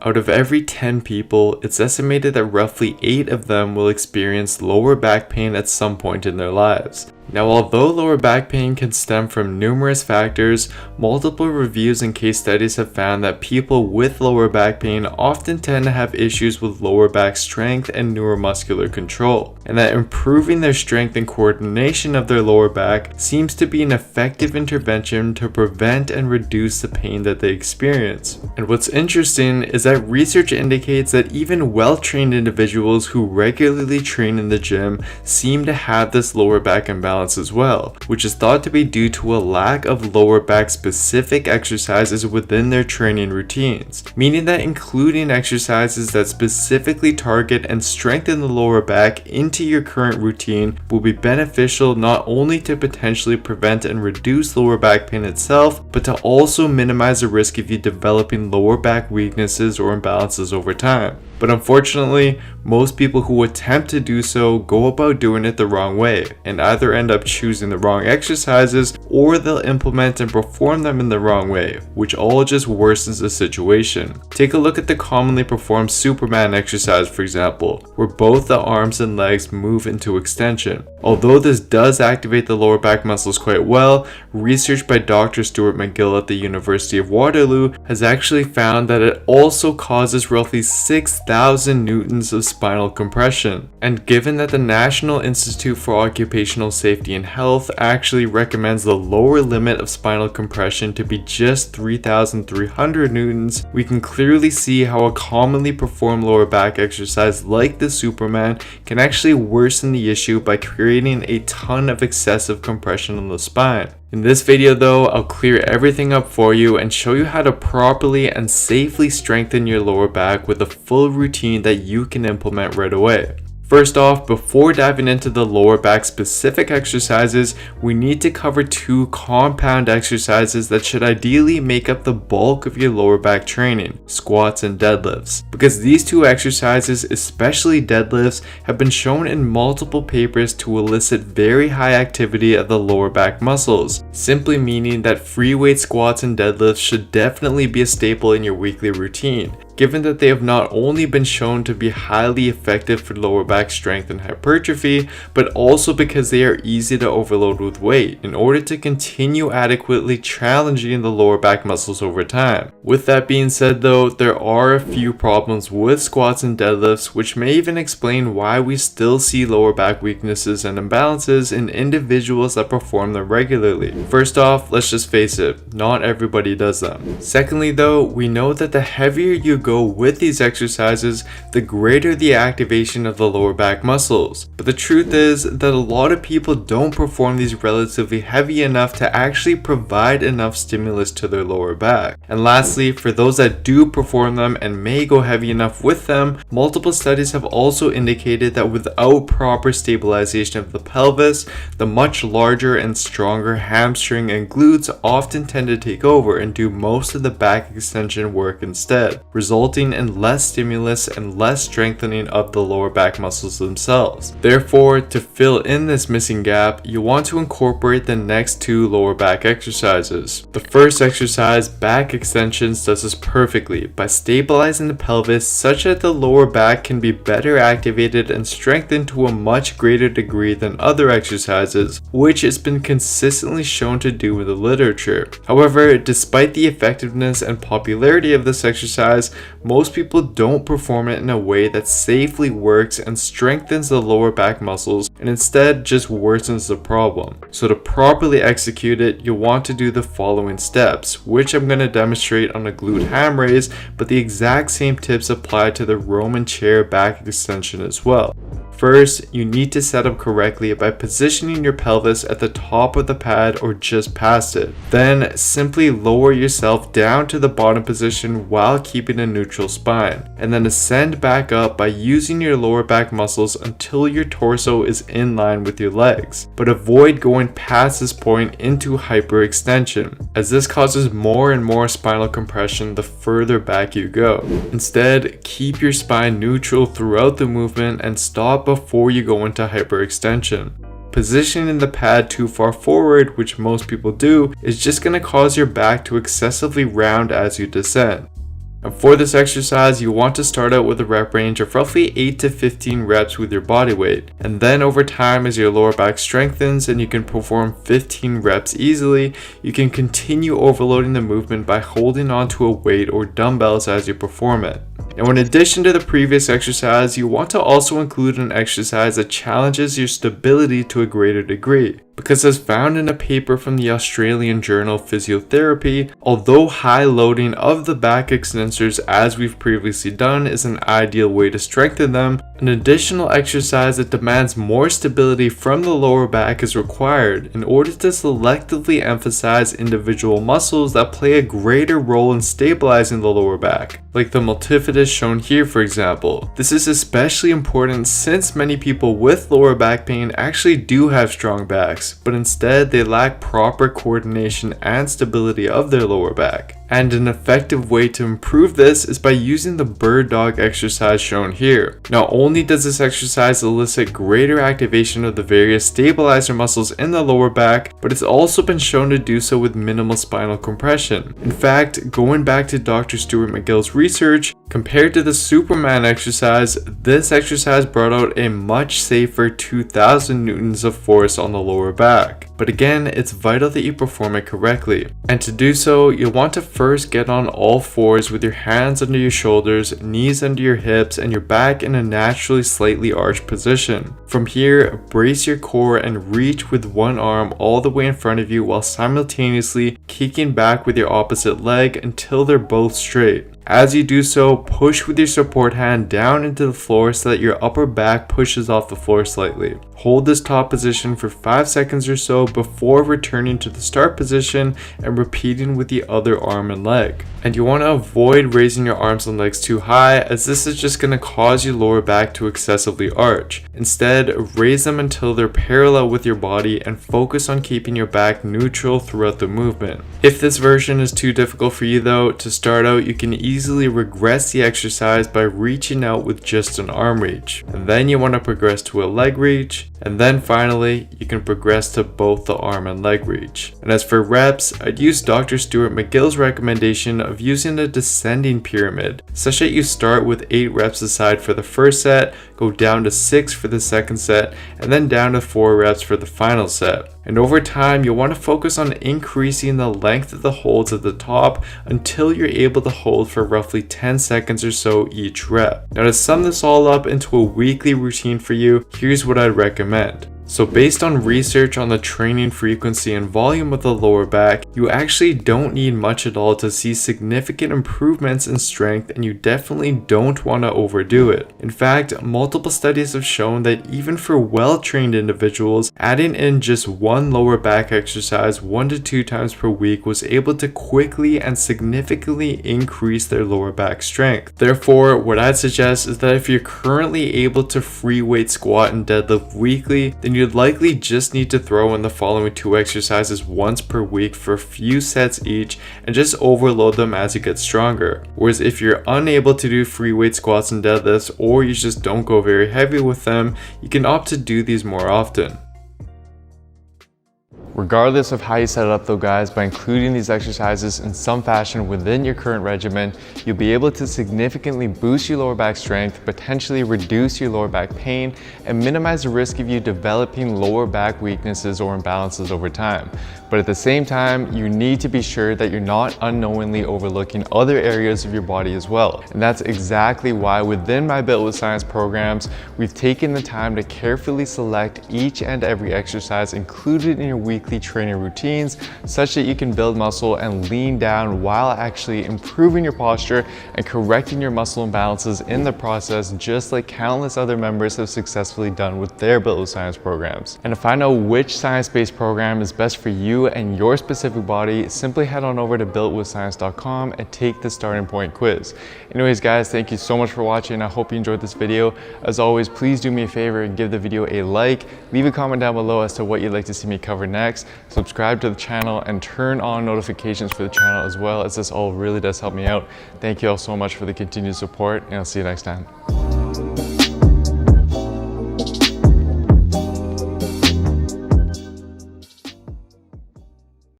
Out of every 10 people, it's estimated that roughly 8 of them will experience lower back pain at some point in their lives. Now, although lower back pain can stem from numerous factors, multiple reviews and case studies have found that people with lower back pain often tend to have issues with lower back strength and neuromuscular control, and that improving their strength and coordination of their lower back seems to be an effective intervention to prevent and reduce the pain that they experience. And what's interesting is that research indicates that even well-trained individuals who regularly train in the gym seem to have this lower back imbalance as well, which is thought to be due to a lack of lower back specific exercises within their training routines, meaning that including exercises that specifically target and strengthen the lower back into your current routine will be beneficial not only to potentially prevent and reduce lower back pain itself, but to also minimize the risk of you developing lower back weaknesses or imbalances over time. But unfortunately, most people who attempt to do so go about doing it the wrong way and either end up choosing the wrong exercises or they'll implement and perform them in the wrong way, which all just worsens the situation. Take a look at the commonly performed Superman exercise, for example, where both the arms and legs move into extension. Although this does activate the lower back muscles quite well, research by Dr. Stuart McGill at the University of Waterloo has actually found that it also causes roughly 6,000 newtons of spinal compression. And given that the National Institute for Occupational Safety and Health actually recommends the lower limit of spinal compression to be just 3,300 newtons, we can clearly see how a commonly performed lower back exercise like the Superman can actually worsen the issue by creating a ton of excessive compression on the spine. In this video though, I'll clear everything up for you and show you how to properly and safely strengthen your lower back with a full routine that you can implement right away. First off, before diving into the lower back specific exercises, we need to cover two compound exercises that should ideally make up the bulk of your lower back training, squats and deadlifts. Because these two exercises, especially deadlifts, have been shown in multiple papers to elicit very high activity of the lower back muscles, simply meaning that free weight squats and deadlifts should definitely be a staple in your weekly routine, given that they have not only been shown to be highly effective for lower back strength and hypertrophy, but also because they are easy to overload with weight in order to continue adequately challenging the lower back muscles over time. With that being said though, there are a few problems with squats and deadlifts, which may even explain why we still see lower back weaknesses and imbalances in individuals that perform them regularly. First off, let's just face it, not everybody does them. Secondly though, we know that the heavier you go with these exercises, the greater the activation of the lower back muscles. But the truth is that a lot of people don't perform these relatively heavy enough to actually provide enough stimulus to their lower back. And lastly, for those that do perform them and may go heavy enough with them, multiple studies have also indicated that without proper stabilization of the pelvis, the much larger and stronger hamstring and glutes often tend to take over and do most of the back extension work instead, resulting in less stimulus and less strengthening of the lower back muscles themselves. Therefore, to fill in this missing gap, you want to incorporate the next two lower back exercises. The first exercise, back extensions, does this perfectly by stabilizing the pelvis such that the lower back can be better activated and strengthened to a much greater degree than other exercises, which has been consistently shown to do in the literature. However, despite the effectiveness and popularity of this exercise, most people don't perform it in a way that safely works and strengthens the lower back muscles, and instead just worsens the problem. So to properly execute it, you'll want to do the following steps, which I'm going to demonstrate on a glute ham raise, but the exact same tips apply to the Roman chair back extension as well. First, you need to set up correctly by positioning your pelvis at the top of the pad or just past it. Then, simply lower yourself down to the bottom position while keeping a neutral spine, and then ascend back up by using your lower back muscles until your torso is in line with your legs. But avoid going past this point into hyperextension, as this causes more and more spinal compression the further back you go. Instead, keep your spine neutral throughout the movement and stop before you go into hyperextension. Positioning the pad too far forward, which most people do, is just going to cause your back to excessively round as you descend. And for this exercise, you want to start out with a rep range of roughly 8 to 15 reps with your body weight. And then over time, as your lower back strengthens and you can perform 15 reps easily, you can continue overloading the movement by holding onto a weight or dumbbells as you perform it. Now, in addition to the previous exercise, you want to also include an exercise that challenges your stability to a greater degree. Because as found in a paper from the Australian Journal of Physiotherapy, although high loading of the back extensors as we've previously done is an ideal way to strengthen them, an additional exercise that demands more stability from the lower back is required in order to selectively emphasize individual muscles that play a greater role in stabilizing the lower back, like the multifidus shown here for example. This is especially important since many people with lower back pain actually do have strong backs, but instead they lack proper coordination and stability of their lower back. And an effective way to improve this is by using the bird dog exercise shown here. Not only does this exercise elicit greater activation of the various stabilizer muscles in the lower back, but it's also been shown to do so with minimal spinal compression. In fact, going back to Dr. Stuart McGill's research, compared to the Superman exercise, this exercise brought out a much safer 2,000 newtons of force on the lower back. But again, it's vital that you perform it correctly. And to do so, you'll want to first get on all fours with your hands under your shoulders, knees under your hips, and your back in a naturally slightly arched position. From here, brace your core and reach with one arm all the way in front of you while simultaneously kicking back with your opposite leg until they're both straight. As you do so, push with your support hand down into the floor so that your upper back pushes off the floor slightly. Hold this top position for 5 seconds or so before returning to the start position and repeating with the other arm and leg. And you want to avoid raising your arms and legs too high, as this is just going to cause your lower back to excessively arch. Instead, raise them until they're parallel with your body and focus on keeping your back neutral throughout the movement. If this version is too difficult for you though, to start out you can easily regress the exercise by reaching out with just an arm reach. And then you want to progress to a leg reach. And then finally, you can progress to both the arm and leg reach. And as for reps, I'd use Dr. Stuart McGill's recommendation of using a descending pyramid, such that you start with 8 reps aside for the first set, go down to 6 for the second set, and then down to 4 reps for the final set. And over time, you'll want to focus on increasing the length of the holds at the top until you're able to hold for roughly 10 seconds or so each rep. Now to sum this all up into a weekly routine for you, here's what I'd recommend. So based on research on the training frequency and volume of the lower back, you actually don't need much at all to see significant improvements in strength, and you definitely don't want to overdo it. In fact, multiple studies have shown that even for well-trained individuals, adding in just one lower back exercise 1 to 2 times per week was able to quickly and significantly increase their lower back strength. Therefore, what I'd suggest is that if you're currently able to free weight squat and deadlift weekly, then you'd likely just need to throw in the following 2 exercises once per week for a few sets each and just overload them as you get stronger. Whereas if you're unable to do free weight squats and deadlifts, or you just don't go very heavy with them, you can opt to do these more often. Regardless of how you set it up though guys, by including these exercises in some fashion within your current regimen, you'll be able to significantly boost your lower back strength, potentially reduce your lower back pain, and minimize the risk of you developing lower back weaknesses or imbalances over time. But at the same time, you need to be sure that you're not unknowingly overlooking other areas of your body as well. And that's exactly why within my Built with Science programs, we've taken the time to carefully select each and every exercise included in your weekly training routines, such that you can build muscle and lean down while actually improving your posture and correcting your muscle imbalances in the process, just like countless other members have successfully done with their Built with Science programs. And to find out which science-based program is best for you and your specific body, simply head on over to builtwithscience.com and take the starting point quiz. Anyways guys, thank you so much for watching. I hope you enjoyed this video. As always, please do me a favor and give the video a like, leave a comment down below as to what you'd like to see me cover next, subscribe to the channel, and turn on notifications for the channel as well, as this all really does help me out. Thank you all so much for the continued support, and I'll see you next time.